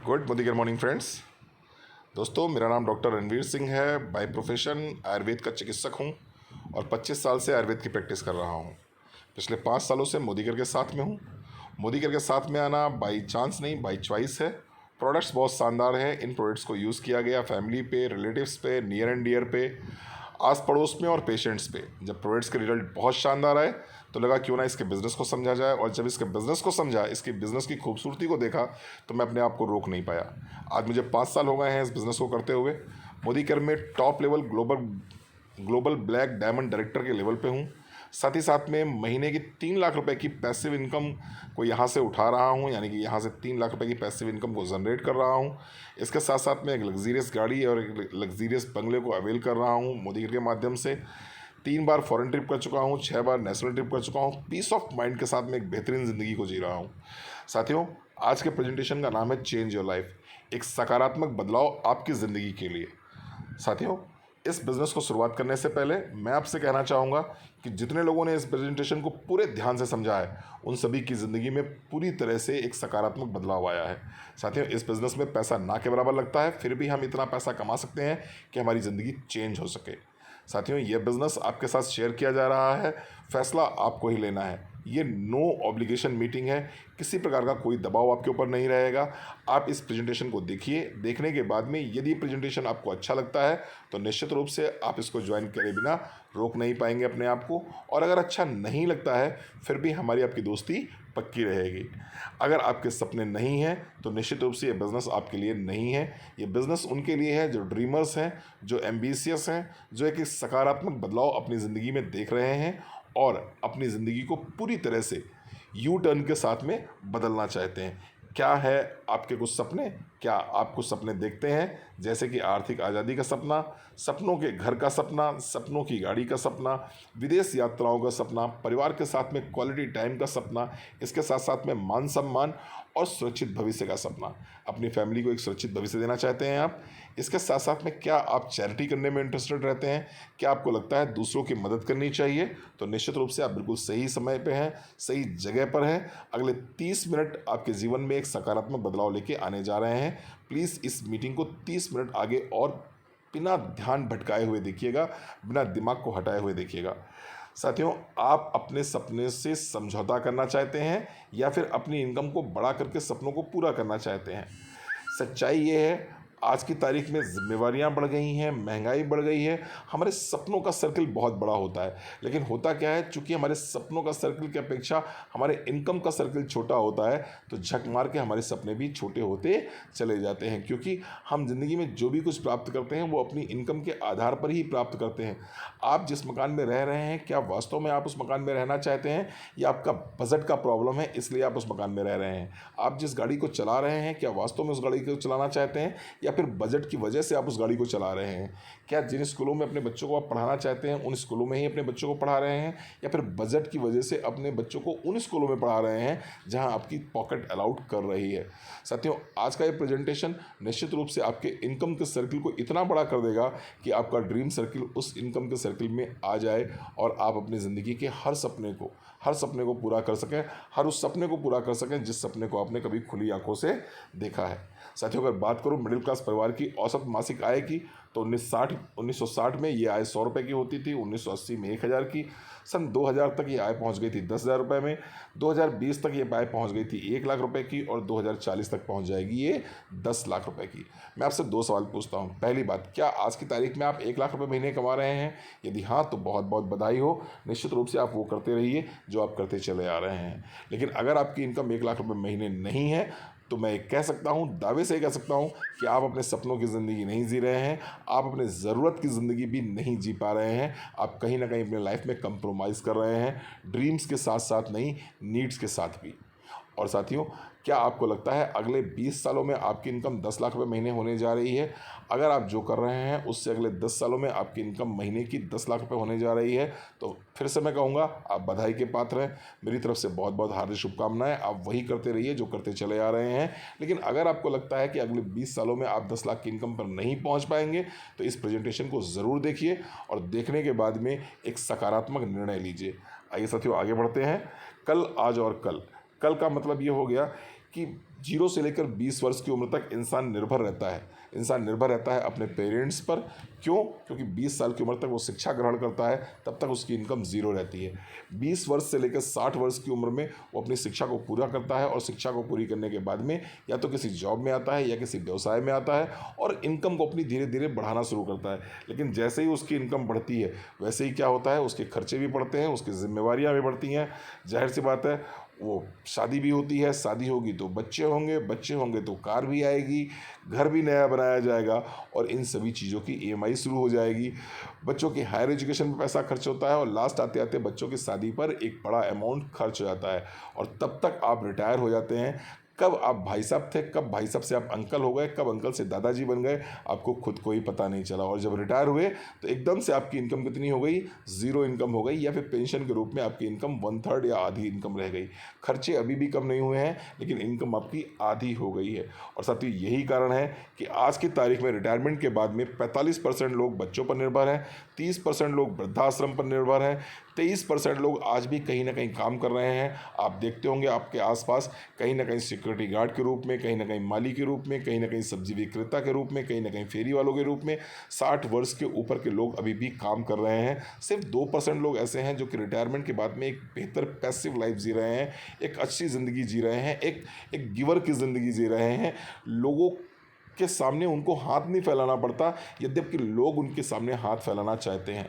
Good morning friends. दोस्तों, मेरा नाम डॉक्टर रणवीर सिंह है। बाय प्रोफेशन आयुर्वेद का चिकित्सक हूं और 25 साल से आयुर्वेद की प्रैक्टिस कर रहा हूं। पिछले 5 सालों से मोदीकेयर के साथ में हूं। मोदीकेयर के साथ में आना बाई चांस नहीं, बाई चॉइस है। प्रोडक्ट्स बहुत शानदार है। इन प्रोडक्ट्स को यूज़ किया गया फैमिली पे, रिलेटिव्स पे, नियर एंड डियर पे, आस पड़ोस में और पेशेंट्स पे। जब प्रोडक्ट्स के रिजल्ट बहुत शानदार आए तो लगा क्यों ना इसके बिज़नेस को समझा जाए, और जब इसके बिज़नेस को समझा, इसकी बिज़नेस की खूबसूरती को देखा, तो मैं अपने आप को रोक नहीं पाया। आज मुझे 5 साल हो गए हैं इस बिज़नेस को करते हुए। मोदीकेयर में top level global black diamond director के लेवल पे हूँ। साथ ही साथ में महीने की 3 लाख रुपए की पैसिव इनकम को यहाँ से उठा रहा हूँ, यानी कि यहाँ से 3 लाख रुपए की पैसिव इनकम को जनरेट कर रहा हूँ। इसके साथ साथ में एक लग्जीरियस गाड़ी और एक लग्जीरियस बंगले को अवेल कर रहा हूँ मोदीकेयर के माध्यम से। 3 बार फॉरेन ट्रिप कर चुका हूँ, 6 बार नेशनल ट्रिप कर चुका हूँ। पीस ऑफ माइंड के साथ में एक बेहतरीन ज़िंदगी को जी रहा हूँ। साथियों, आज के प्रेजेंटेशन का नाम है चेंज योर लाइफ, एक सकारात्मक बदलाव आपकी ज़िंदगी के लिए। साथियों, इस बिज़नेस को शुरुआत करने से पहले मैं आपसे कहना चाहूँगा कि जितने लोगों ने इस प्रेजेंटेशन को पूरे ध्यान से समझा है, उन सभी की ज़िंदगी में पूरी तरह से एक सकारात्मक बदलाव आया है। साथियों, इस बिज़नेस में पैसा ना के बराबर लगता है, फिर भी हम इतना पैसा कमा सकते हैं कि हमारी ज़िंदगी चेंज हो सके। साथियों, ये बिज़नेस आपके साथ शेयर किया जा रहा है, फैसला आपको ही लेना है। ये नो ऑब्लिगेशन मीटिंग है, किसी प्रकार का कोई दबाव आपके ऊपर नहीं रहेगा। आप इस प्रेजेंटेशन को देखिए, देखने के बाद में यदि प्रेजेंटेशन आपको अच्छा लगता है तो निश्चित रूप से आप इसको ज्वाइन करे बिना रोक नहीं पाएंगे अपने आप को, और अगर अच्छा नहीं लगता है फिर भी हमारी आपकी दोस्ती पक्की रहेगी। अगर आपके सपने नहीं हैं तो निश्चित रूप से ये बिज़नेस आपके लिए नहीं है। ये बिज़नेस उनके लिए है जो ड्रीमर्स हैं, जो एम्बिशियस हैं, जो एक सकारात्मक बदलाव अपनी ज़िंदगी में देख रहे हैं और अपनी ज़िंदगी को पूरी तरह से यू टर्न के साथ में बदलना चाहते हैं। क्या है आपके कुछ सपने? क्या आप कुछ सपने देखते हैं, जैसे कि आर्थिक आज़ादी का सपना, सपनों के घर का सपना, सपनों की गाड़ी का सपना, विदेश यात्राओं का सपना, परिवार के साथ में क्वालिटी टाइम का सपना, इसके साथ साथ में मान सम्मान और सुरक्षित भविष्य का सपना। अपनी फैमिली को एक सुरक्षित भविष्य देना चाहते हैं आप। इसके साथ साथ में क्या आप चैरिटी करने में इंटरेस्टेड रहते हैं? क्या आपको लगता है दूसरों की मदद करनी चाहिए? तो निश्चित रूप से आप बिल्कुल सही समय पे हैं, सही जगह पर हैं। अगले 30 मिनट आपके जीवन में एक सकारात्मक बदलाव लेके आने जा रहे हैं। प्लीज़ इस मीटिंग को 30 मिनट आगे और बिना ध्यान भटकाए हुए देखिएगा, बिना दिमाग को हटाए हुए देखिएगा। साथियों, आप अपने सपने से समझौता करना चाहते हैं या फिर अपनी इनकम को बढ़ा करके सपनों को पूरा करना चाहते हैं? सच्चाई ये है, आज की तारीख में जिम्मेवारियां बढ़ गई हैं, महंगाई बढ़ गई है, हमारे सपनों का सर्कल बहुत बड़ा होता है। लेकिन होता क्या है, चूंकि हमारे सपनों का सर्कल की अपेक्षा हमारे इनकम का सर्कल छोटा होता है, तो झक मार के हमारे सपने भी छोटे होते चले जाते हैं। क्योंकि हम ज़िंदगी में जो भी कुछ प्राप्त करते हैं वो अपनी इनकम के आधार पर ही प्राप्त करते हैं। आप जिस मकान में रह रहे हैं, क्या वास्तव में आप उस मकान में रहना चाहते हैं, या आपका बजट का प्रॉब्लम है इसलिए आप उस मकान में रह रहे हैं? आप जिस गाड़ी को चला रहे हैं, क्या वास्तव में उस गाड़ी को चलाना चाहते हैं, या फिर बजट की वजह से आप उस गाड़ी को चला रहे हैं? क्या जिन स्कूलों में अपने बच्चों को आप पढ़ाना चाहते हैं उन स्कूलों में ही अपने बच्चों को पढ़ा रहे हैं, या फिर बजट की वजह से अपने बच्चों को उन स्कूलों में पढ़ा रहे हैं जहां आपकी पॉकेट अलाउड कर रही है? साथियों, आज का ये प्रेजेंटेशन निश्चित रूप से आपके इनकम के सर्किल को इतना बड़ा कर देगा कि आपका ड्रीम सर्किल उस इनकम के सर्किल में आ जाए और आप अपनी ज़िंदगी के हर सपने को पूरा कर सकें, हर उस सपने को पूरा कर सकें जिस सपने को आपने कभी खुली आंखों से देखा है। साथियों, अगर बात करूं मिडिल क्लास परिवार की औसत मासिक आय की, तो 1960 में ये आय 100 रुपये की होती थी, 1980 में 1000 की, सन 2000 तक ये आय पहुंच गई थी 10,000 रुपये में, 2020 तक ये आय पहुंच गई थी 1 लाख रुपए की, और 2040 तक पहुंच जाएगी ये 10 लाख रुपए की। मैं आपसे 2 सवाल पूछता हूं। पहली बात, क्या आज की तारीख में आप 1 लाख रुपये महीने कमा रहे हैं? यदि हाँ, तो बहुत बहुत बधाई हो। निश्चित रूप से आप वो करते रहिए जो आप करते चले आ रहे हैं। लेकिन अगर आपकी इनकम 1 लाख रुपये महीने नहीं है, तो मैं कह सकता हूँ, दावे से कह सकता हूँ कि आप अपने सपनों की ज़िंदगी नहीं जी रहे हैं, आप अपने ज़रूरत की ज़िंदगी भी नहीं जी पा रहे हैं। आप कहीं ना कहीं अपने लाइफ में कंप्रोमाइज़ कर रहे हैं, ड्रीम्स के साथ साथ नहीं, नीड्स के साथ भी। और साथियों, क्या आपको लगता है अगले 20 सालों में आपकी इनकम 10 लाख रुपए महीने होने जा रही है? अगर आप जो कर रहे हैं उससे अगले 10 सालों में आपकी इनकम महीने की 10 लाख रुपए होने जा रही है, तो फिर से मैं कहूँगा, आप बधाई के पात्र हैं। मेरी तरफ से बहुत बहुत हार्दिक शुभकामनाएं। आप वही करते रहिए जो करते चले आ रहे हैं। लेकिन अगर आपको लगता है कि अगले 20 सालों में आप 10 लाख की इनकम पर नहीं पहुँच पाएंगे, तो इस प्रेजेंटेशन को ज़रूर देखिए और देखने के बाद में एक सकारात्मक निर्णय लीजिए। आइए साथियों, आगे बढ़ते हैं। कल, आज और कल। कल का मतलब ये हो गया कि 0 से लेकर 20 वर्ष की उम्र तक इंसान निर्भर रहता है। इंसान निर्भर रहता है अपने पेरेंट्स पर। क्यों? क्योंकि 20 साल की उम्र तक वो शिक्षा ग्रहण करता है, तब तक उसकी इनकम ज़ीरो रहती है। 20 वर्ष से लेकर 60 वर्ष की उम्र में वो अपनी शिक्षा को पूरा करता है और शिक्षा को पूरी करने के बाद में या तो किसी जॉब में आता है या किसी व्यवसाय में आता है और इनकम को अपनी धीरे धीरे बढ़ाना शुरू करता है। लेकिन जैसे ही उसकी इनकम बढ़ती है वैसे ही क्या होता है, उसके खर्चे भी बढ़ते हैं, उसकी जिम्मेवारियाँ भी बढ़ती हैं। जाहिर सी बात है, वो शादी भी होती है, शादी होगी तो बच्चे होंगे, बच्चे होंगे तो कार भी आएगी, घर भी नया बनाया जाएगा और इन सभी चीज़ों की ईएमआई शुरू हो जाएगी। बच्चों की हायर एजुकेशन में पैसा खर्च होता है और लास्ट आते आते बच्चों की शादी पर एक बड़ा अमाउंट खर्च हो जाता है और तब तक आप रिटायर हो जाते हैं। कब आप भाई साहब थे, कब भाई साहब से आप अंकल हो गए, कब अंकल से दादाजी बन गए, आपको खुद को ही पता नहीं चला। और जब रिटायर हुए तो एकदम से आपकी इनकम कितनी हो गई? ज़ीरो इनकम हो गई, या फिर पेंशन के रूप में आपकी इनकम 1/3 या आधी इनकम रह गई। खर्चे अभी भी कम नहीं हुए हैं लेकिन इनकम आपकी आधी हो गई है। और साथ ही यही कारण है कि आज की तारीख में रिटायरमेंट के बाद में 45% लोग बच्चों पर निर्भर हैं, 30% लोग वृद्धाश्रम पर निर्भर हैं, 23% लोग आज भी कहीं ना कहीं काम कर रहे हैं। आप देखते होंगे आपके आसपास कहीं ना कहीं सिक्योरिटी गार्ड के रूप में, कहीं ना कहीं माली के रूप में, कहीं ना कहीं सब्जी विक्रेता के रूप में, कहीं ना कहीं फेरी वालों के रूप में 60 वर्ष के ऊपर के लोग अभी भी काम कर रहे हैं। सिर्फ 2% लोग ऐसे हैं जो कि रिटायरमेंट के बाद में एक बेहतर पैसिव लाइफ जी रहे हैं, एक अच्छी ज़िंदगी जी रहे हैं, एक गिवर की ज़िंदगी जी रहे हैं। लोगों के सामने उनको हाथ नहीं फैलाना पड़ता, यद्यपि लोग उनके सामने हाथ फैलाना चाहते हैं।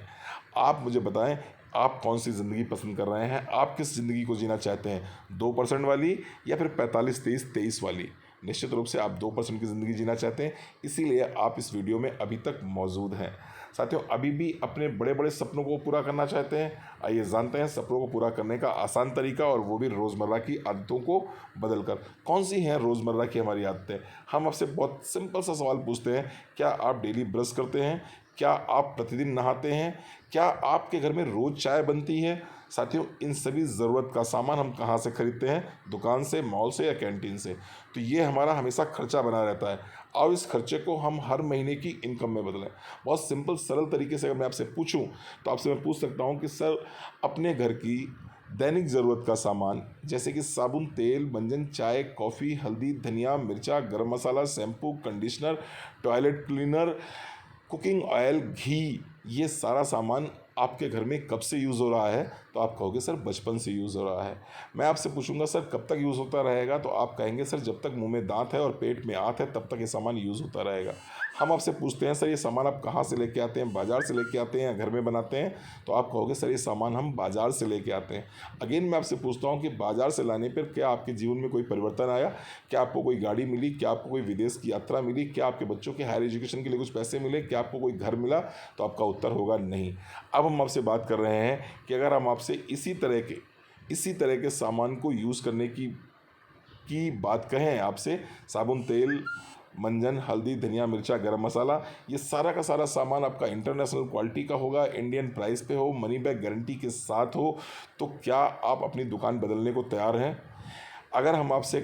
आप मुझे बताएं, आप कौन सी ज़िंदगी पसंद कर रहे हैं? आप किस ज़िंदगी को जीना चाहते हैं, 2% वाली या फिर 45-23-23 वाली? निश्चित रूप से आप 2% की ज़िंदगी जीना चाहते हैं, इसीलिए आप इस वीडियो में अभी तक मौजूद हैं। साथियों, अभी भी अपने बड़े बड़े सपनों को पूरा करना चाहते हैं? आइए जानते हैं सपनों को पूरा करने का आसान तरीका, और वो भी रोज़मर्रा की आदतों को बदलकर। कौन सी हैं रोज़मर्रा की हमारी आदतें? हम आपसे बहुत सिंपल सा सवाल पूछते हैं, क्या आप डेली ब्रश करते हैं? क्या आप प्रतिदिन नहाते हैं? क्या आपके घर में रोज़ चाय बनती है? साथियों, इन सभी ज़रूरत का सामान हम कहाँ से खरीदते हैं? दुकान से, मॉल से या कैंटीन से। तो ये हमारा हमेशा खर्चा बना रहता है। और इस खर्चे को हम हर महीने की इनकम में बदलें। बहुत सिंपल सरल तरीके से अगर मैं आपसे पूछूं तो आपसे मैं पूछ सकता हूं कि सर, अपने घर की दैनिक ज़रूरत का सामान जैसे कि साबुन, तेल, मंजन, चाय, कॉफ़ी, हल्दी, धनिया, मिर्चा, गरम मसाला, shampoo, conditioner, toilet cleaner, cooking oil, घी, ये सारा सामान आपके घर में कब से यूज़ हो रहा है? तो आप कहोगे सर बचपन से यूज़ हो रहा है। मैं आपसे पूछूंगा सर कब तक यूज़ होता रहेगा? तो आप कहेंगे सर जब तक मुंह में दांत है और पेट में आंत है तब तक ये सामान यूज़ होता रहेगा। हम आपसे पूछते हैं सर ये सामान आप कहाँ से लेके आते हैं? बाज़ार से लेके आते हैं या घर में बनाते हैं? तो आप कहोगे सर ये सामान हम बाज़ार से लेके आते हैं। अगेन मैं आपसे पूछता हूँ कि बाज़ार से लाने पर क्या आपके जीवन में कोई परिवर्तन आया? क्या आपको कोई गाड़ी मिली? क्या आपको कोई विदेश की यात्रा मिली? क्या आपके बच्चों के हायर एजुकेशन के लिए कुछ पैसे मिले? क्या आपको कोई घर मिला? तो आपका उत्तर होगा नहीं। अब हम आपसे बात कर रहे हैं कि अगर हम आपसे इसी तरह के सामान को यूज़ करने की बात कहें, आपसे साबुन, तेल, मंजन, हल्दी, धनिया, मिर्चा, गरम मसाला, ये सारा का सारा सामान आपका इंटरनेशनल क्वालिटी का होगा, इंडियन प्राइस पे हो, मनी बैक गारंटी के साथ हो, तो क्या आप अपनी दुकान बदलने को तैयार हैं? अगर हम आपसे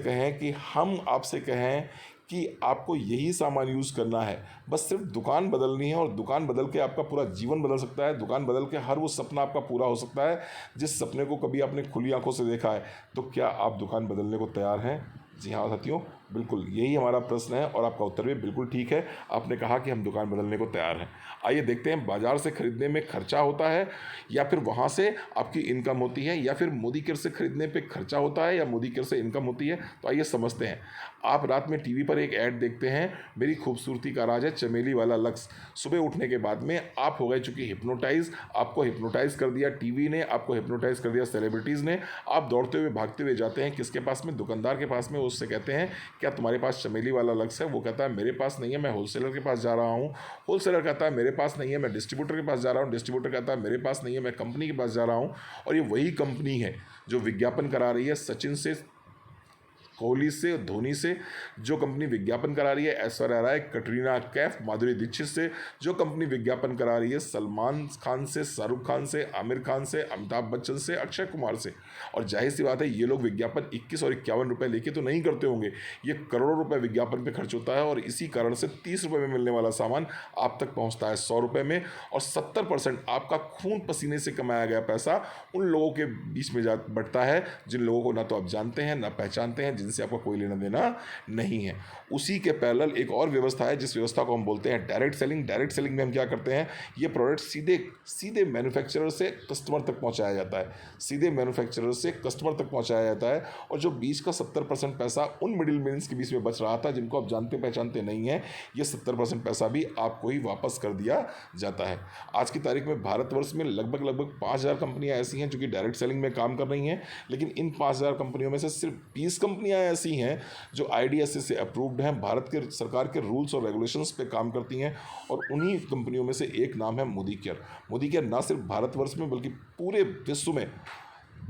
कहें कि आपको यही सामान यूज़ करना है, बस सिर्फ दुकान बदलनी है और दुकान बदल के आपका पूरा जीवन बदल सकता है, दुकान बदल के हर वो सपना आपका पूरा हो सकता है जिस सपने को कभी आपने खुली आंखों से देखा है, तो क्या आप दुकान बदलने को तैयार हैं? जी हाँ साथियों, बिल्कुल यही हमारा प्रश्न है और आपका उत्तर भी बिल्कुल ठीक है। आपने कहा कि हम दुकान बदलने को तैयार हैं। आइए देखते हैं बाज़ार से खरीदने में खर्चा होता है या फिर वहाँ से आपकी इनकम होती है, या फिर मोदी केयर से खरीदने पे खर्चा होता है या मोदी केयर से इनकम होती है। तो आइए समझते हैं। आप रात में टीवी पर एक ऐड देखते हैं, मेरी खूबसूरती का राज है चमेली वाला लक्स। सुबह उठने के बाद में आप हो गए चूँकि हिप्नोटाइज, आपको हिप्नोटाइज कर दिया टीवी ने, आपको हिप्नोटाइज कर दिया सेलिब्रिटीज़ ने। आप दौड़ते हुए भागते हुए जाते हैं किसके पास में? दुकानदार के पास में। उससे कहते हैं क्या तुम्हारे पास चमेली वाला लक्स है? वो कहता है मेरे पास नहीं है, मैं होलसेलर के पास जा रहा हूँ। होलसेलर कहता है मेरे पास नहीं है, मैं डिस्ट्रीब्यूटर के पास जा रहा हूँ। डिस्ट्रीब्यूटर कहता है मेरे पास नहीं है, मैं कंपनी के पास जा रहा हूँ। और ये वही कंपनी है जो विज्ञापन करा रही है सचिन से, कोहली से, धोनी से, जो कंपनी विज्ञापन करा रही है ऐश्वर्या राय, कटरीना कैफ, माधुरी दीक्षित से, जो कंपनी विज्ञापन करा रही है सलमान खान से, शाहरुख खान से, आमिर खान से, अमिताभ बच्चन से, अक्षय कुमार से। और जाहिर सी बात है ये लोग विज्ञापन 21 और 51 रुपये लेके तो नहीं करते होंगे, ये करोड़ों रुपए विज्ञापन पे खर्च होता है। और इसी कारण से 30 रुपये में मिलने वाला सामान आप तक पहुँचता है 100 रुपये में। और 70% आपका खून पसीने से कमाया गया पैसा उन लोगों के बीच में बंटता है जिन लोगों को ना तो आप जानते हैं ना पहचानते हैं, जिनसे आपका कोई लेना देना नहीं है। उसी के पैरेलल एक और व्यवस्था है जिस व्यवस्था को हम बोलते हैं डायरेक्ट सेलिंग। डायरेक्ट सेलिंग में हम क्या करते हैं, ये प्रोडक्ट सीधे सीधे मैन्युफैक्चरर से कस्टमर तक पहुंचाया जाता है, सीधे मैन्युफैक्चरर से कस्टमर तक पहुंचाया जाता है। और जो बीच का 70% पैसा उन मिडिल मैन्स के बीच में बच रहा था जिनको आप जानते पहचानते नहीं हैं, ये 70% पैसा भी आपको ही वापस कर दिया जाता है। आज की तारीख में भारतवर्ष में लगभग 5,000 कंपनियां ऐसी हैं जो कि डायरेक्ट सेलिंग में काम कर रही हैं, लेकिन इन 5,000 कंपनियों में से सिर्फ 20 कंपनियां ऐसी हैं जो IDSA से अप्रूव्ड हैं, भारत के सरकार के रूल्स और रेगुलेशंस पे काम करती हैं। और उन्हीं कंपनियों में से एक नाम है मोदी केयर। मोदी केयर ना सिर्फ भारतवर्ष में बल्कि पूरे विश्व में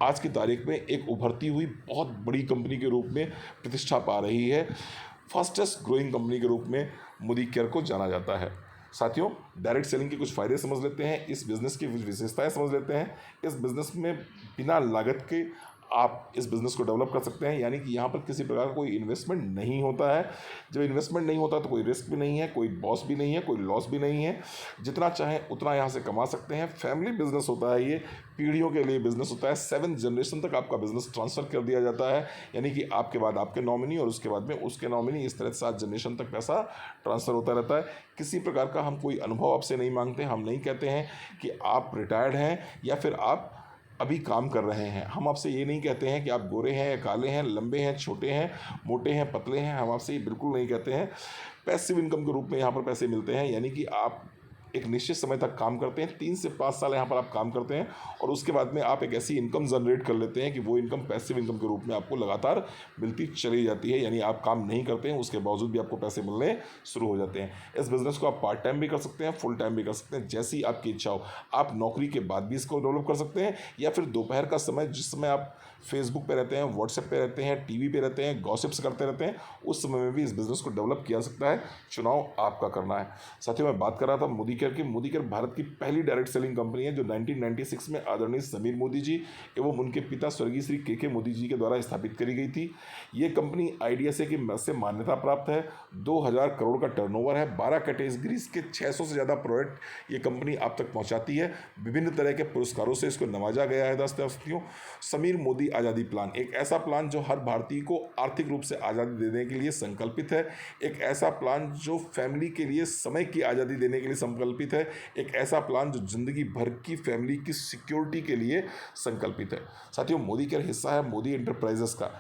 आज की तारीख में एक उभरती हुई बहुत बड़ी कंपनी के रूप में प्रतिष्ठा पा रही है। फास्टेस्ट ग्रोइंग कंपनी के रूप में मोदी केयर को जाना जाता है। साथियों, डायरेक्ट सेलिंग के कुछ फ़ायदे समझ लेते हैं, इस बिज़नेस की कुछ विशेषताएं समझ लेते हैं। इस बिज़नेस में बिना लागत के आप इस बिज़नेस को डेवलप कर सकते हैं, यानी कि यहाँ पर किसी प्रकार का कोई इन्वेस्टमेंट नहीं होता है। जब इन्वेस्टमेंट नहीं होता तो कोई रिस्क भी नहीं है, कोई बॉस भी नहीं है, कोई लॉस भी नहीं है। जितना चाहें उतना यहाँ से कमा सकते हैं। फैमिली बिजनेस होता है, ये पीढ़ियों के लिए बिजनेस होता है। 7 जनरेशन तक आपका बिजनेस ट्रांसफ़र कर दिया जाता है, यानी कि आपके बाद आपके नॉमिनी और उसके बाद में उसके नॉमिनी, इस तरह 7 जनरेशन तक पैसा ट्रांसफ़र होता रहता है। किसी प्रकार का हम कोई अनुभव आपसे नहीं मांगते। हम नहीं कहते हैं कि आप रिटायर्ड हैं या फिर आप अभी काम कर रहे हैं। हम आपसे ये नहीं कहते हैं कि आप गोरे हैं या काले हैं, लंबे हैं, छोटे हैं, मोटे हैं, पतले हैं। हम आपसे ये बिल्कुल नहीं कहते हैं। पैसिव इनकम के रूप में यहाँ पर पैसे मिलते हैं, यानी कि आप एक निश्चित समय तक काम करते हैं, 3 से 5 साल यहाँ पर आप काम करते हैं और उसके बाद में आप एक ऐसी इनकम जनरेट कर लेते हैं कि वो इनकम पैसिव इनकम के रूप में आपको लगातार मिलती चली जाती है। यानी आप काम नहीं करते हैं, उसके बावजूद भी आपको पैसे मिलने शुरू हो जाते हैं। इस बिज़नेस को आप पार्ट टाइम भी कर सकते हैं, फुल टाइम भी कर सकते हैं, जैसी आपकी इच्छा हो। आप नौकरी के बाद भी इसको डेवलप कर सकते हैं या फिर दोपहर का समय, जिस समय आप फेसबुक पे रहते हैं, व्हाट्सएप पे रहते हैं, टीवी पे रहते हैं, गॉसिप्स करते रहते हैं, उस समय में भी इस बिज़नेस को डेवलप किया जा सकता है। चुनाव आपका करना है। साथियों, मैं बात कर रहा था मोदी केयर की। मोदी केयर भारत की पहली डायरेक्ट सेलिंग कंपनी है जो 1996 में आदरणीय समीर मोदी जी एवं उनके पिता स्वर्गीय श्री के मोदी जी के द्वारा स्थापित करी गई थी। ये कंपनी IDSA की से मान्यता प्राप्त है। 2000 करोड़ का टर्नओवर है। 12 कैटेगरीज के 600 से ज़्यादा प्रोडक्ट ये कंपनी आप तक पहुँचाती है। विभिन्न तरह के पुरस्कारों से इसको नवाजा गया है। दोस्तों, समीर मोदी आज़ादी प्लान, एक ऐसा प्लान जो हर भारतीय को आर्थिक रूप से आज़ादी देने के लिए संकल्पित है। एक ऐसा प्लान जो फैमिली के लिए समय की आज़ादी देने के लिए संकल्पित है। एक ऐसा प्लान जो जिंदगी भर की फैमिली की सिक्योरिटी के लिए संकल्पित है। साथियों, मोदी केयर हिस्सा है मोदी एंटरप्राइजेस का,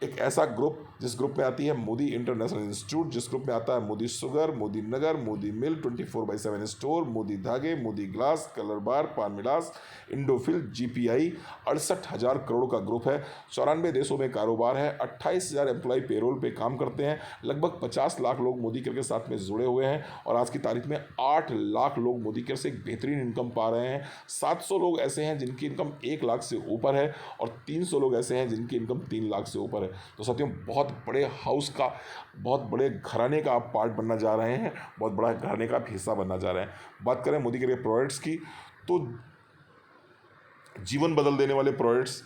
एक ऐसा ग्रुप जिस ग्रुप में आती है मोदी इंटरनेशनल इंस्टीट्यूट, जिस ग्रुप में आता है मोदी शुगर, मोदी नगर, मोदी मिल, 24/7 स्टोर, मोदी धागे, मोदी ग्लास, कलर बार, पान मिलास, इंडोफिल, GPI। 68,000 करोड़ का ग्रुप है। 94 देशों में कारोबार है। 28,000 एम्प्लॉय पेरोल पे काम करते हैं। लगभग 50 लाख लोग मोदी केयर के साथ में जुड़े हुए हैं और आज की तारीख में 8 लाख लोग मोदी केयर से एक बेहतरीन इनकम पा रहे हैं। 700 लोग ऐसे हैं जिनकी इनकम 1 लाख से ऊपर है और 300 लोग ऐसे हैं जिनकी इनकम 3 लाख से ऊपर है। तो साथियों, बहुत बड़े हाउस का, बहुत बड़े घराने का आप पार्ट बनना जा रहे हैं, बहुत बड़ा घराने का आप हिस्सा बनना जा रहे हैं। बात करें मोदी केयर के प्रोडक्ट्स की, तो जीवन बदल देने वाले प्रोडक्ट्स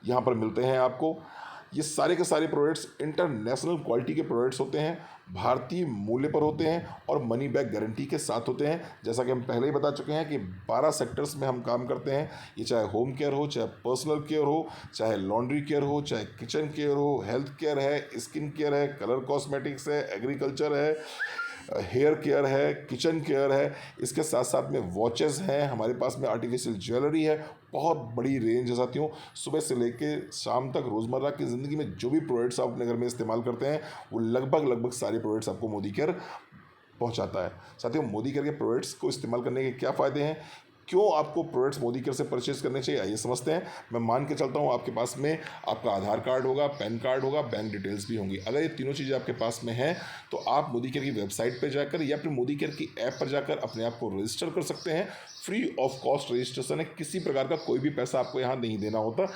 यहाँ पर मिलते हैं आपको। ये सारे के सारे प्रोडक्ट्स इंटरनेशनल क्वालिटी के प्रोडक्ट्स होते हैं, भारतीय मूल्य पर होते हैं और मनी बैक गारंटी के साथ होते हैं। जैसा कि हम पहले ही बता चुके हैं कि 12 सेक्टर्स में हम काम करते हैं। ये चाहे होम केयर हो, चाहे पर्सनल केयर हो, चाहे लॉन्ड्री केयर हो, चाहे किचन केयर हो, हेल्थ केयर है, स्किन केयर है, कलर कॉस्मेटिक्स है, एग्रीकल्चर है, हेयर केयर है, किचन केयर है, इसके साथ साथ में वॉचेस हैं, हमारे पास में आर्टिफिशियल ज्वेलरी है। बहुत बड़ी रेंज है साथियों। सुबह से लेके शाम तक रोज़मर्रा की ज़िंदगी में जो भी प्रोडक्ट्स आप अपने घर में इस्तेमाल करते हैं वो लगभग सारे प्रोडक्ट्स आपको मोदी केयर पहुंचाता है। साथियों, मोदी केयर के प्रोडक्ट्स को इस्तेमाल करने के क्या फ़ायदे हैं, क्यों आपको प्रोडक्ट्स मोदी केयर से परचेज करने चाहिए, आइए समझते हैं। मैं मान के चलता हूँ आपके पास में आपका आधार कार्ड होगा, पैन कार्ड होगा, बैंक डिटेल्स भी होंगी। अगर ये तीनों चीज़ें आपके पास में हैं तो आप मोदी केयर की वेबसाइट पर जाकर या फिर मोदी केयर की ऐप पर जाकर अपने आप को रजिस्टर कर सकते हैं। फ्री ऑफ कॉस्ट रजिस्ट्रेशन है, किसी प्रकार का कोई भी पैसा आपको यहाँ नहीं देना होता।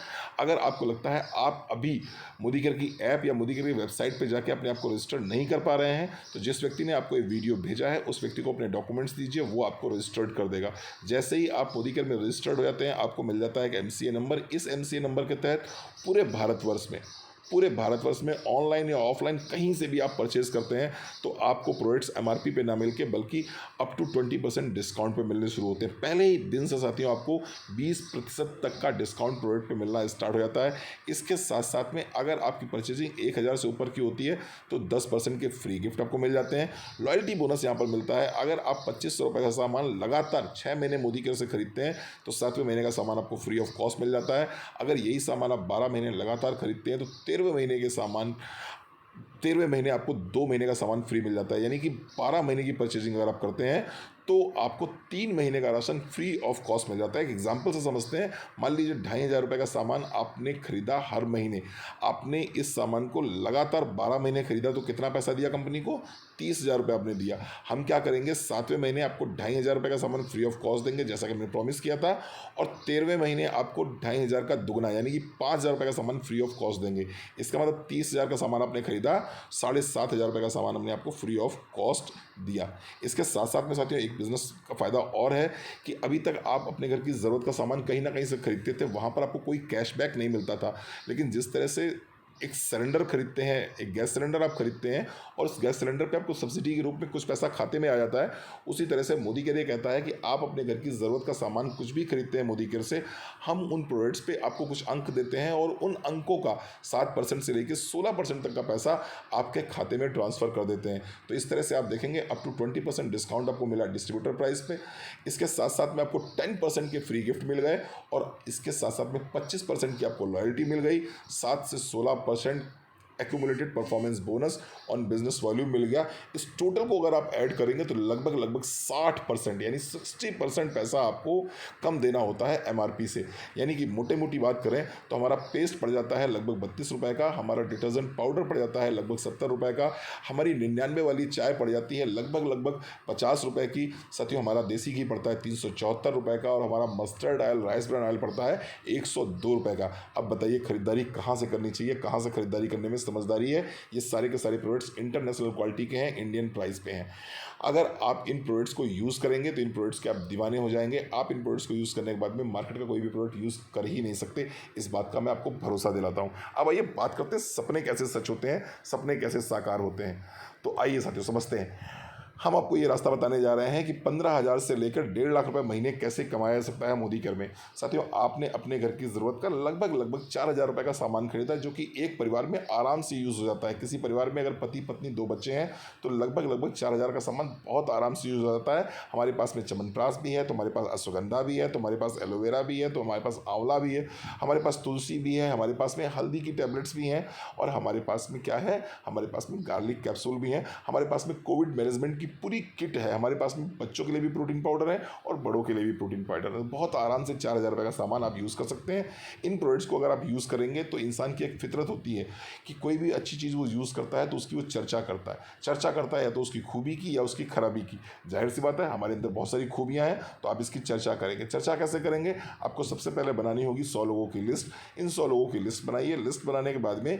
अगर आपको लगता है आप अभी मोदी केयर की ऐप या मोदी केयर की वेबसाइट पे जाके अपने आप को रजिस्टर नहीं कर पा रहे हैं तो जिस व्यक्ति ने आपको ये वीडियो भेजा है उस व्यक्ति को अपने डॉक्यूमेंट्स दीजिए, वो आपको रजिस्टर्ड कर देगा। जैसे ही आप मोदी केयर में रजिस्टर्ड हो जाते हैं आपको मिल जाता है एक MCA नंबर। इस MCA नंबर के तहत पूरे भारतवर्ष में पूरे भारतवर्ष में ऑनलाइन या ऑफलाइन कहीं से भी आप परचेज करते हैं तो आपको प्रोडक्ट्स एमआरपी पे ना मिल के बल्कि अप टू 20% डिस्काउंट पे मिलने शुरू होते हैं। पहले ही दिन से साथियों आपको 20% तक का डिस्काउंट प्रोडक्ट पे मिलना स्टार्ट हो जाता है। इसके साथ साथ में अगर आपकी परचेजिंग 1000 से ऊपर की होती है तो 10% के फ्री गिफ्ट आपको मिल जाते हैं। लॉयल्टी बोनस यहाँ पर मिलता है। अगर आप 2500 रुपये का सामान लगातार 6 महीने मोदी केयर से खरीदते हैं तो 7वें महीने का सामान आपको फ्री ऑफ कॉस्ट मिल जाता है। अगर यही सामान आप 12 महीने लगातार खरीदते हैं तो 13वें महीने आपको 2 महीने का सामान फ्री मिल जाता है। यानी कि 12 महीने की परचेजिंग अगर आप करते हैं तो आपको 3 महीने का राशन फ्री ऑफ कॉस्ट मिल जाता है। एक एग्जाम्पल से समझते हैं, मान लीजिए 2500 रुपये का सामान आपने खरीदा हर महीने, आपने इस सामान को लगातार 12 महीने खरीदा तो कितना पैसा दिया कंपनी को? 30,000 रुपये आपने दिया। हम क्या करेंगे, 7वें महीने आपको 2500 रुपये का सामान फ्री ऑफ कॉस्ट देंगे जैसा कि हमने प्रॉमिस किया था, और 13वें महीने आपको 2500 का दुगना यानी कि 5000 रुपये का सामान फ्री ऑफ कॉस्ट देंगे। इसका मतलब 30,000 का सामान आपने खरीदा, 7,500 रुपये का सामान हमने आपको फ्री ऑफ कॉस्ट दिया। इसके साथ साथ में साथियों एक बिजनेस का फ़ायदा और है कि अभी तक आप अपने घर की ज़रूरत का सामान कहीं ना कहीं से खरीदते थे, वहाँ पर आपको कोई कैशबैक नहीं मिलता था। लेकिन जिस तरह से एक सिलेंडर खरीदते हैं, एक गैस सिलेंडर आप खरीदते हैं और उस गैस सिलेंडर पे आपको सब्सिडी के रूप में कुछ पैसा खाते में आ जाता है, उसी तरह से मोदी केयर ये कहता है कि आप अपने घर की ज़रूरत का सामान कुछ भी खरीदते हैं मोदी केयर से, हम उन प्रोडक्ट्स पे आपको कुछ अंक देते हैं और उन अंकों का 7% से लेकर 16% तक का पैसा आपके खाते में ट्रांसफ़र कर देते हैं। तो इस तरह से आप देखेंगे अप टू 20% डिस्काउंट आपको मिला डिस्ट्रीब्यूटर प्राइस पे। इसके साथ साथ में आपको 10% के फ्री गिफ्ट मिल गए और इसके साथ साथ में 25% की आपको लॉयल्टी मिल गई, 7 से 16% accumulated performance bonus on business volume मिल गया। इस टोटल को अगर आप ऐड करेंगे तो लगभग 60% यानी 60% पैसा आपको कम देना होता है एमआरपी से। यानी कि मोटे मोटी बात करें तो हमारा पेस्ट पड़ जाता है लगभग 32 रुपये का, हमारा डिटर्जेंट पाउडर पड़ जाता है लगभग 70 रुपये का, हमारी 99 वाली चाय पड़ जाती है लगभग 50 रुपये की, साथियों हमारा देसी घी पड़ता है 374 रुपये का और हमारा mustard oil, rice bran oil पड़ता है 102 रुपये का। अब बताइए खरीदारी कहाँ से करनी चाहिए, कहाँ से खरीदारी करने में समझदारी है। ये सारे के सारे प्रोडक्ट्स इंटरनेशनल क्वालिटी के हैं, इंडियन प्राइस पे हैं। अगर आप इन प्रोडक्ट्स को यूज़ करेंगे तो इन प्रोडक्ट्स के आप दीवाने हो जाएंगे। आप इन प्रोडक्ट्स को यूज़ करने के बाद में मार्केट का कोई भी प्रोडक्ट यूज़ कर ही नहीं सकते, इस बात का मैं आपको भरोसा दिलाता हूँ। अब आइए बात करते हैं सपने कैसे सच होते हैं, सपने कैसे साकार होते हैं। तो आइए साथियों समझते हैं। हम आपको ये रास्ता बताने जा रहे हैं कि 15,000 से लेकर 1.5 लाख रुपए महीने कैसे कमाया जा सकता है मोदी केयर में। साथियों आपने अपने घर की ज़रूरत का लगभग 4,000 रुपये का सामान खरीदा जो कि एक परिवार में आराम से यूज़ हो जाता है। किसी परिवार में अगर पति पत्नी 2 बच्चे हैं तो लगभग 4,000 का सामान बहुत आराम से यूज़ हो जाता है। हमारे पास में च्यवनप्राश भी है, तो हमारे पास अश्वगंधा भी है, तो हमारे पास एलोवेरा भी है, तो हमारे पास आंवला भी है, हमारे पास तुलसी भी है, हमारे पास में हल्दी की टैबलेट्स भी हैं और हमारे पास में क्या है, हमारे पास में गार्लिक कैप्सूल भी हैं, हमारे पास में कोविड मैनेजमेंट की पूरी किट है, हमारे पास में बच्चों के लिए भी प्रोटीन पाउडर है और बड़ों के लिए भी प्रोटीन पाउडर है। बहुत आराम से 4,000 रुपये का सामान आप यूज़ कर सकते हैं। इन प्रोडक्ट्स को अगर आप यूज़ करेंगे तो इंसान की एक फितरत होती है कि कोई भी अच्छी चीज़ वो यूज़ करता है तो उसकी वो चर्चा करता है या तो उसकी खूबी की या उसकी खराबी की। जाहिर सी बात है हमारे अंदर बहुत सारी खूबियाँ हैं तो आप इसकी चर्चा करेंगे। चर्चा कैसे करेंगे? आपको सबसे पहले बनानी होगी 100 लोगों की लिस्ट। इन 100 लोगों की लिस्ट बनाइए। लिस्ट बनाने के बाद में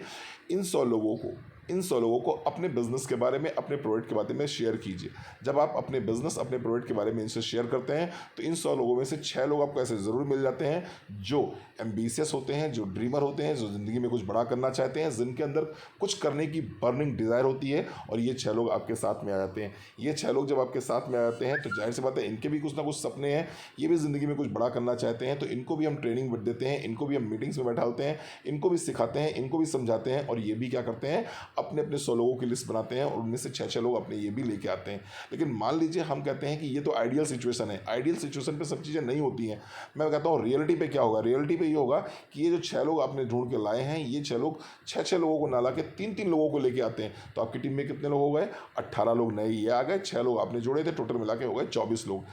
इन 100 लोगों को अपने बिजनेस के बारे में, अपने प्रोडक्ट के बारे में शेयर कीजिए। जब आप अपने बिजनेस, अपने प्रोडक्ट के बारे में इनसे शेयर करते हैं तो इन 100 लोगों में से 6 लोग आपको ऐसे ज़रूर मिल जाते हैं जो एम्बिशियस होते हैं, जो ड्रीमर होते हैं, जो ज़िंदगी में कुछ बड़ा करना चाहते हैं, जिनके अंदर कुछ करने की बर्निंग डिज़ायर होती है और ये 6 लोग आपके साथ में आ जाते हैं। ये 6 लोग जब आपके साथ में आ जाते हैं तो जाहिर सी बात है इनके भी कुछ ना कुछ सपने हैं, ये भी ज़िंदगी में कुछ बड़ा करना चाहते हैं, तो इनको भी हम ट्रेनिंग देते हैं, इनको भी हम मीटिंग्स में बैठाते हैं, इनको भी सिखाते हैं, इनको भी समझाते हैं और ये भी क्या करते हैं, अपने अपने 100 लोगों की लिस्ट बनाते हैं और उनमें से 6 लोग अपने ये भी लेके आते हैं। लेकिन मान लीजिए हम कहते हैं कि ये तो आइडियल सिचुएशन है, आइडियल सिचुएशन पे सब चीज़ें नहीं होती हैं। मैं कहता हूँ रियलिटी पे क्या होगा, रियलिटी पे ये होगा कि ये जो 6 लोग आपने ढूंढ के लाए हैं, ये 6 लोग 6 लोगों को ना ला के 3 लोगों को लेके आते हैं। तो आपकी टीम में कितने लोग हो गए? 18 लोग नए ये आ गए, 6 लोग आपने जोड़े थे, टोटल मिला के हो गए 24 लोग।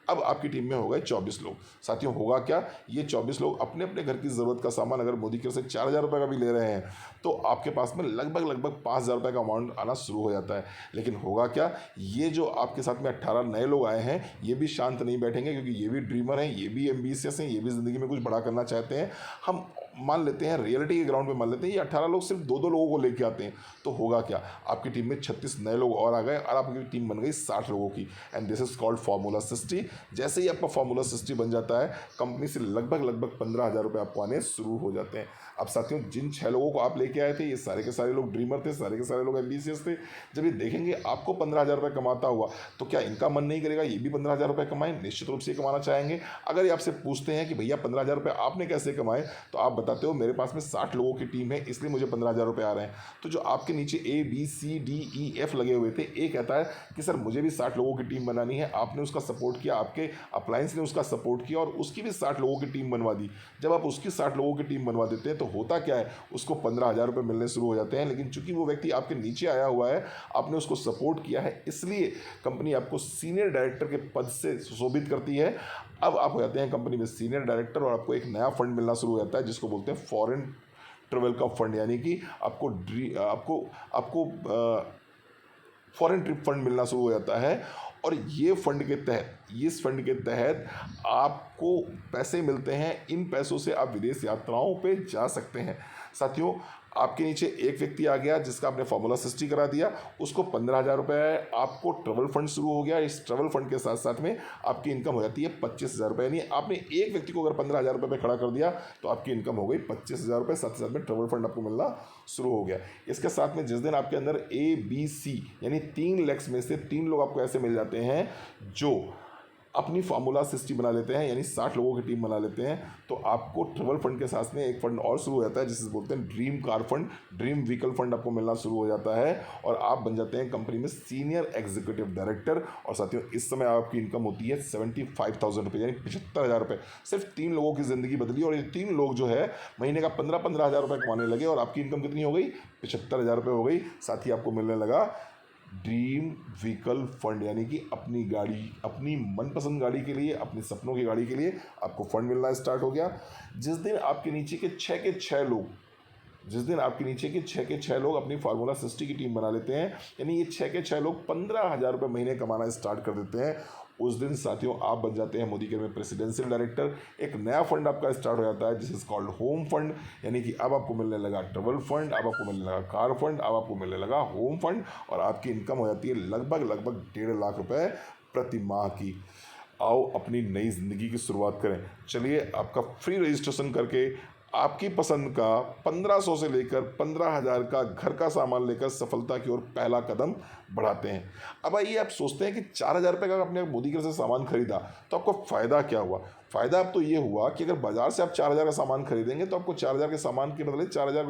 अब आपकी टीम में हो गए 24 लोग। साथियों होगा क्या, ये 24 लोग अपने अपने घर की ज़रूरत का सामान अगर मोदी केयर से 4,000 रुपये का भी ले रहे हैं तो आपके पास में लगभग 5,000 रुपये का अमाउंट आना शुरू हो जाता है। लेकिन होगा क्या, ये जो आपके साथ में 18 नए लोग आए हैं ये भी शांत नहीं बैठेंगे क्योंकि ये भी ड्रीमर हैं, ये भी एम्बिशियस हैं, ये भी ज़िंदगी में कुछ बड़ा करना चाहते हैं। हम मान लेते हैं, रियलिटी के ग्राउंड पे मान लेते हैं, ये 18 लोग सिर्फ 2-2 लोगों को लेके आते हैं, तो होगा क्या, आपकी टीम में 36 नए लोग और आ गए और आपकी टीम बन गई 60 लोगों की। And this is called formula 60। जैसे ही आपका फार्मूला 60 बन जाता है, कंपनी से लगभग 15,000 रुपये आपको आने शुरू हो जाते हैं। अब साथियों, जिन 6 लोगों को आप लेके आए थे, ये सारे के सारे लोग ड्रीमर थे, सारे के सारे लोग एम्बिशियस थे। जब ये देखेंगे आपको 15,000 रुपये कमाता हुआ, तो क्या इनका मन नहीं करेगा ये भी 15,000 रुपये कमाएं? निश्चित रूप से कमाना चाहेंगे। अगर ये आपसे पूछते हैं कि भैया 15,000 रुपये आपने कैसे कमाए, तो आप बताते हो मेरे पास में 60 लोगों की टीम है, इसलिए मुझे 15,000 रुपये आ रहे हैं। तो जो आपके नीचे ABCDEF लगे हुए थे, ए कहता है कि सर मुझे भी 60 लोगों की टीम बनानी है, आपने उसका सपोर्ट किया, आपके अप्लायंस ने उसका सपोर्ट किया और उसकी भी 60 लोगों की टीम बनवा दी। जब आप उसकी 60 लोगों की टीम बनवा देते हैं, तो होता क्या है, उसको 15,000 रुपये मिलने शुरू हो जाते हैं। लेकिन चूंकि वो व्यक्ति आपके नीचे आया हुआ है, आपने उसको सपोर्ट किया है, इसलिए कंपनी आपको सीनियर डायरेक्टर के पद से सुशोभित करती है। अब आप हो जाते हैं कंपनी में सीनियर डायरेक्टर और आपको एक नया फंड मिलना शुरू हो जाता है, जिसको बोलते हैं फॉरेन ट्रेवल का फंड, यानी कि आपको फॉरेन ट्रिप फंड मिलना शुरू हो जाता है। और ये फंड के तहत, इस फंड के तहत आपको पैसे मिलते हैं। इन पैसों से आप विदेश यात्राओं पे जा सकते हैं। साथियों, आपके नीचे एक व्यक्ति आ गया जिसका आपने फार्मूला 60 करा दिया, उसको 15,000 रुपये, आपको ट्रेवल फंड शुरू हो गया। इस ट्रेवल फंड के साथ साथ में आपकी इनकम हो जाती है 25,000 रुपये। यानी आपने एक व्यक्ति को अगर 15,000 रुपये पे खड़ा कर दिया, तो आपकी इनकम हो गई 25,000 रुपये। साथ ही साथ में ट्रेवल फंड आपको मिलना शुरू हो गया। इसके साथ में जिस दिन आपके अंदर ABC यानी 3 लैक्स में से 3 लोग आपको ऐसे मिल जाते हैं जो अपनी फार्मूला 60 बना लेते हैं, यानी 60 लोगों की टीम बना लेते हैं, तो आपको ट्रेवल फंड के साथ में एक फंड और शुरू हो जाता है, जिसे बोलते हैं dream car fund, dream vehicle fund आपको मिलना शुरू हो जाता है और आप बन जाते हैं कंपनी में सीनियर एग्जीक्यूटिव डायरेक्टर। और साथियों, इस समय आपकी इनकम होती है 75,000 रुपये, यानी 75,000 रुपये। सिर्फ 3 लोगों की ज़िंदगी बदली और ये 3 लोग जो है महीने का 15,000 रुपये कमाने लगे और आपकी इनकम कितनी हो गई, 75,000 रुपये हो गई। साथ ही आपको मिलने लगा ड्रीम व्हीकल फंड, यानी कि अपनी गाड़ी, अपनी मनपसंद गाड़ी के लिए, अपने सपनों की गाड़ी के लिए आपको फंड मिलना स्टार्ट हो गया। जिस दिन आपके नीचे के 6 लोग, जिस दिन आपके नीचे के 6 लोग अपनी फार्मूला 60 की टीम बना लेते हैं, यानी ये 6 लोग 15,000 रुपये महीने कमाना स्टार्ट कर देते हैं, उस दिन साथियों आप बन जाते हैं मोदी केयर में प्रेसिडेंशियल डायरेक्टर। एक नया फंड आपका स्टार्ट हो जाता है, जिस इज कॉल्ड होम फंड, यानी कि अब आपको मिलने लगा ट्रेवल फंड, अब आपको मिलने लगा कार फंड, अब आपको मिलने लगा होम फंड और आपकी इनकम हो जाती है लगभग 1.5 लाख रुपए प्रति माह की। आओ अपनी नई ज़िंदगी की शुरुआत करें। चलिए, आपका फ्री रजिस्ट्रेशन करके आपकी पसंद का 1500 से लेकर 15,000 का घर का सामान लेकर सफलता की ओर पहला कदम बढ़ाते हैं। अब आइए, आप सोचते हैं कि 4,000 रुपये का आपने मोदी केयर से सामान खरीदा, तो आपको फ़ायदा क्या हुआ? फ़ायदा अब तो ये हुआ कि अगर बाजार से आप 4,000 का सामान खरीदेंगे, तो आपको 4,000 के सामान के बदले 4,000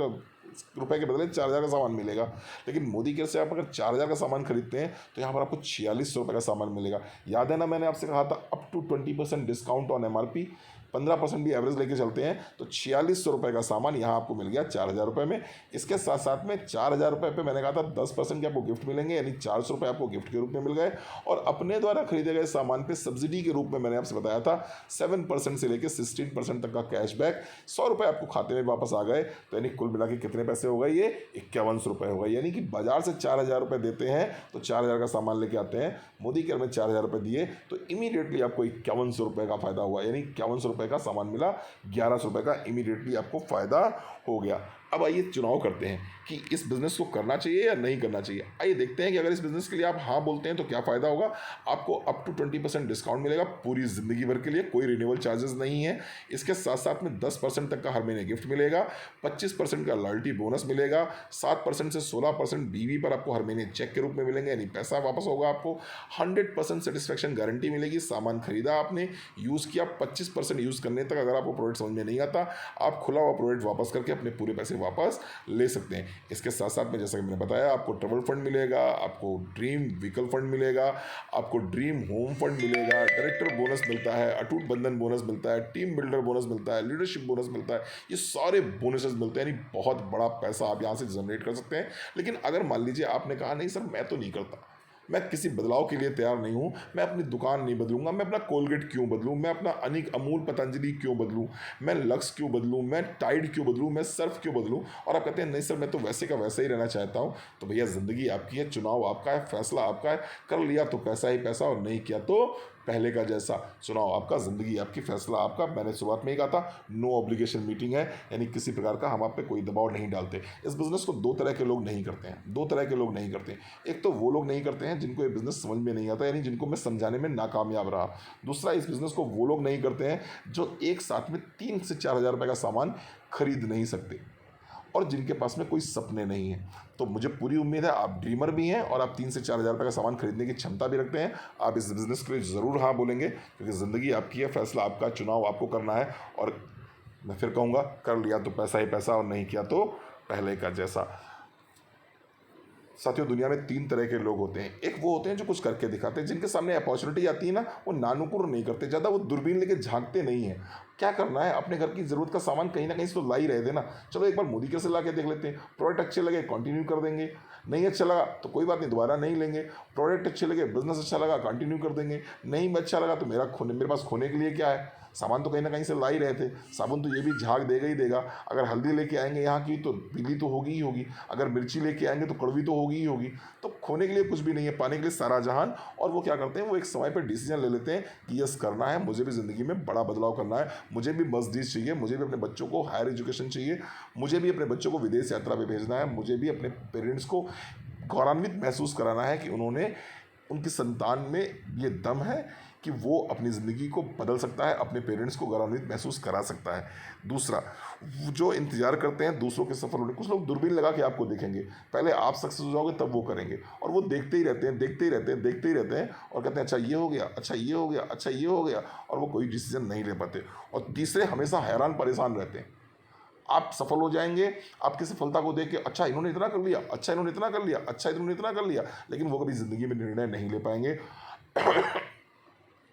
रुपये के बदले 4,000 का सामान मिलेगा। लेकिन मोदी केयर से आप अगर 4,000 का सामान खरीदते हैं, तो यहाँ पर आपको 4600 रुपये का सामान मिलेगा। याद है ना, मैंने आपसे कहा था up to 20% discount on MRP, 15% भी एवरेज लेके चलते हैं, तो 4600 रुपये का सामान यहाँ आपको मिल गया 4,000 रुपये में। इसके साथ साथ में 4,000 रुपये पे मैंने कहा था 10% के आपको गिफ्ट मिलेंगे, यानी 400 रुपये आपको गिफ्ट के रूप में मिल गए। और अपने द्वारा खरीदे गए सामान पे सब्सिडी के रूप में मैंने आपसे बताया था 7% से लेकर 16% तक का कैशबैक, 100 रुपये आपको खाते में वापस आ गए। तो यानी कुल मिला के कितने पैसे हो गए, ये 5100 रुपये हो गए। यानी कि बाजार से 4,000 रुपये देते हैं तो 4,000 का सामान लेके आते हैं, मोदी केयर में 4,000 रुपये दिए तो इमीडिएटली आपको 5100 रुपये का फायदा हुआ, यानी 5100 रुपये का सामान मिला, 1100 रुपये का इमीडिएटली आपको फ़ायदा हो गया। अब आइए चुनाव करते हैं कि इस बिज़नेस को करना चाहिए या नहीं करना चाहिए। आइए देखते हैं कि अगर इस बिज़नेस के लिए आप हाँ बोलते हैं तो क्या फ़ायदा होगा। आपको अप टू 20% डिस्काउंट मिलेगा पूरी ज़िंदगी भर के लिए, कोई रिन्यूअल चार्जेस नहीं है। इसके साथ साथ में 10% तक का हर महीने गिफ्ट मिलेगा, 25% का लॉयल्टी बोनस मिलेगा, 7% से 16% BV पर आपको हर महीने चेक के रूप में मिलेंगे, यानी पैसा वापस होगा आपको। 100% सेटिस्फैक्शन गारंटी मिलेगी। सामान खरीदा आपने, यूज़ किया, 25% यूज़ करने तक अगर आपको प्रोडक्ट समझ में नहीं आता, आप खुला हुआ प्रोडक्ट वापस करके अपने पूरे पैसे वापस ले सकते हैं। इसके साथ साथ में जैसा कि मैंने बताया, आपको ट्रेवल फंड मिलेगा, आपको ड्रीम व्हीकल फंड मिलेगा, आपको ड्रीम होम फंड मिलेगा, डायरेक्टर बोनस मिलता है, अटूट बंधन बोनस मिलता है, टीम बिल्डर बोनस मिलता है, लीडरशिप बोनस मिलता है। ये सारे बोनसेस मिलते हैं, यानी बहुत बड़ा पैसा आप यहाँ से जनरेट कर सकते हैं। लेकिन अगर मान लीजिए आपने कहा नहीं सर मैं तो नहीं करता, मैं किसी बदलाव के लिए तैयार नहीं हूँ, मैं अपनी दुकान नहीं बदलूंगा, मैं अपना कोलगेट क्यों बदलूँ, मैं अपना अमूल पतंजलि क्यों बदलूँ, मैं लक्स क्यों बदलूँ, मैं टाइड क्यों बदलूँ, मैं सर्फ क्यों बदलूँ, और आप कहते हैं नहीं सर मैं तो वैसे का वैसा ही रहना चाहता हूँ, तो भैया ज़िंदगी आपकी है, चुनाव आपका है, फैसला आपका है। कर लिया तो पैसा ही पैसा और नहीं किया तो पहले का जैसा, चुनाव आपका, ज़िंदगी आपकी, फैसला आपका। मैंने शुरुआत में ही कहा था नो ऑब्लिगेशन मीटिंग है, यानी किसी प्रकार का हम आप पे कोई दबाव नहीं डालते। इस बिज़नेस को दो तरह के लोग नहीं करते हैं, दो तरह के लोग नहीं करते हैं। एक तो वो लोग नहीं करते हैं जिनको ये बिज़नेस समझ में नहीं आता, यानी जिनको मैं समझाने में नाकामयाब रहा। दूसरा, इस बिज़नेस को वो लोग नहीं करते हैं जो एक साथ में 3 से 4 हज़ार रुपये का सामान खरीद नहीं सकते और जिनके पास में कोई सपने नहीं हैं। तो मुझे पूरी उम्मीद है आप ड्रीमर भी हैं और आप 3 से 4 हज़ार रुपये का सामान खरीदने की क्षमता भी रखते हैं। आप इस बिज़नेस के लिए ज़रूर हाँ बोलेंगे, क्योंकि ज़िंदगी आपकी है, फैसला आपका, चुनाव आपको करना है। और मैं फिर कहूँगा, कर लिया तो पैसा ही पैसा, और नहीं किया तो पहले का जैसा। साथियों, दुनिया में 3 तरह के लोग होते हैं। एक वो होते हैं जो कुछ करके दिखाते हैं, जिनके सामने अपॉर्चुनिटी आती है ना, वो नानुकुर नहीं करते ज़्यादा, वो दूरबीन लेके झांकते नहीं हैं। क्या करना है, अपने घर की ज़रूरत का सामान कहीं ना कहीं से तो ला ही रहे थे ना, चलो एक बार मोदी के से ला के देख लेते हैं। प्रोडक्ट अच्छे लगे कंटिन्यू कर देंगे, नहीं अच्छा लगा तो कोई बात नहीं, दोबारा नहीं लेंगे। प्रोडक्ट अच्छे लगे, बिजनेस अच्छा लगा, कंटिन्यू कर देंगे। नहीं अच्छा लगा तो मेरे पास खोने के लिए क्या है, सामान तो कहीं ना कहीं से ला ही रहे थे। साबुन तो ये भी झाग देगा ही देगा। अगर हल्दी लेके आएंगे यहाँ की तो पीली तो होगी ही होगी, अगर मिर्ची लेके आएंगे तो कड़वी तो होगी ही होगी। तो खोने के लिए कुछ भी नहीं है, पाने के लिए सारा जहान। और वो क्या करते हैं, वो एक समय पर डिसीजन ले लेते हैं कि यस करना है, मुझे भी ज़िंदगी में बड़ा बदलाव करना है, मुझे भी मर्सिडीज चाहिए, मुझे भी अपने बच्चों को हायर एजुकेशन चाहिए, मुझे भी अपने बच्चों को विदेश यात्रा पर भेजना है, मुझे भी अपने पेरेंट्स को गौरवान्वित महसूस कराना है कि उन्होंने, उनकी संतान में ये दम है कि वो अपनी ज़िंदगी को बदल सकता है, अपने पेरेंट्स को गौरवान्वित महसूस करा सकता है। दूसरा, जो इंतज़ार करते हैं दूसरों के सफल होने, कुछ लोग दूरबीन लगा के आपको देखेंगे, पहले आप सक्सेस हो जाओगे तब वो करेंगे, और वो देखते ही रहते हैं, देखते ही रहते हैं, देखते ही रहते हैं, और कहते हैं अच्छा ये हो गया, अच्छा ये हो गया, अच्छा ये हो गया, और वो कोई डिसीजन नहीं ले पाते। और तीसरे, हमेशा हैरान परेशान रहते हैं। आप सफल हो जाएंगे, आपकी सफलता को देख के अच्छा इन्होंने इतना कर लिया, अच्छा इन्होंने इतना कर लिया, अच्छा इन्होंने इतना कर लिया, लेकिन वो कभी ज़िंदगी में निर्णय नहीं ले पाएंगे।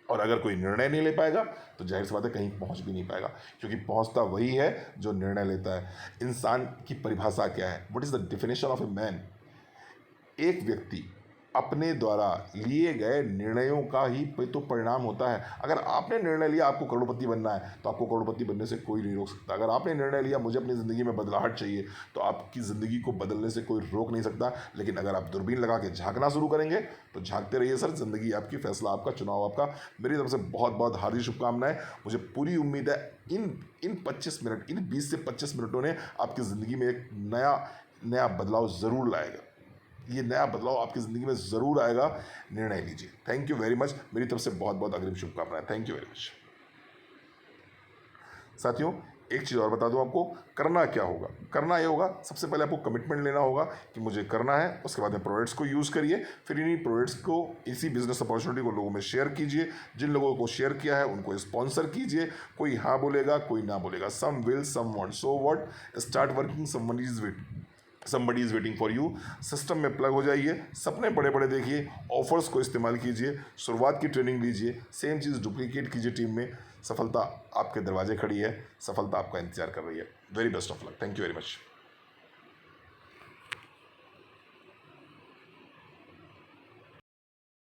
और अगर कोई निर्णय नहीं ले पाएगा तो जाहिर सी बात है कहीं पहुंच भी नहीं पाएगा, क्योंकि पहुंचता वही है जो निर्णय लेता है। इंसान की परिभाषा क्या है, what is the definition of a man? एक व्यक्ति अपने द्वारा लिए गए निर्णयों का ही तो परिणाम होता है। अगर आपने निर्णय लिया आपको करोड़पति बनना है, तो आपको करोड़पति बनने से कोई नहीं रोक सकता। अगर आपने निर्णय लिया मुझे अपनी ज़िंदगी में बदलाहट चाहिए, तो आपकी ज़िंदगी को बदलने से कोई रोक नहीं सकता। लेकिन अगर आप दूरबीन लगा के झांकना शुरू करेंगे तो झांकते रहिए सर, ज़िंदगी आपकी, फैसला आपका, चुनाव आपका। मेरी तरफ से बहुत बहुत हार्दिक शुभकामनाएं। मुझे पूरी उम्मीद है इन 25 मिनट, इन 20 से 25 मिनटों ने आपकी ज़िंदगी में एक नया बदलाव ज़रूर लाएगा। ये नया बदलाव आपकी ज़िंदगी में ज़रूर आएगा। निर्णय लीजिए। Thank you very much. मेरी तरफ से बहुत बहुत अग्रिम शुभकामनाएं। Thank you very much. साथियों, एक चीज़ और बता दूं आपको, करना क्या होगा। करना ये होगा, सबसे पहले आपको कमिटमेंट लेना होगा कि मुझे करना है। उसके बाद में प्रोडक्ट्स को यूज़ करिए, फिर इन्हीं प्रोडक्ट्स को, इसी बिजनेस अपॉर्चुनिटी को लोगों में शेयर कीजिए। जिन लोगों को शेयर किया है उनको स्पॉन्सर कीजिए। कोई हाँ बोलेगा, कोई ना बोलेगा, some will some want, so what, start working, somebody is waiting for you. System में प्लग हो जाइए, सपने बड़े बड़े देखिए, ऑफर्स को इस्तेमाल कीजिए, शुरुआत की ट्रेनिंग लीजिए, सेम चीज़ डुप्लीकेट कीजिए टीम में। सफलता आपके दरवाजे खड़ी है, सफलता आपका इंतजार कर रही है। Very best of luck. Thank you very much.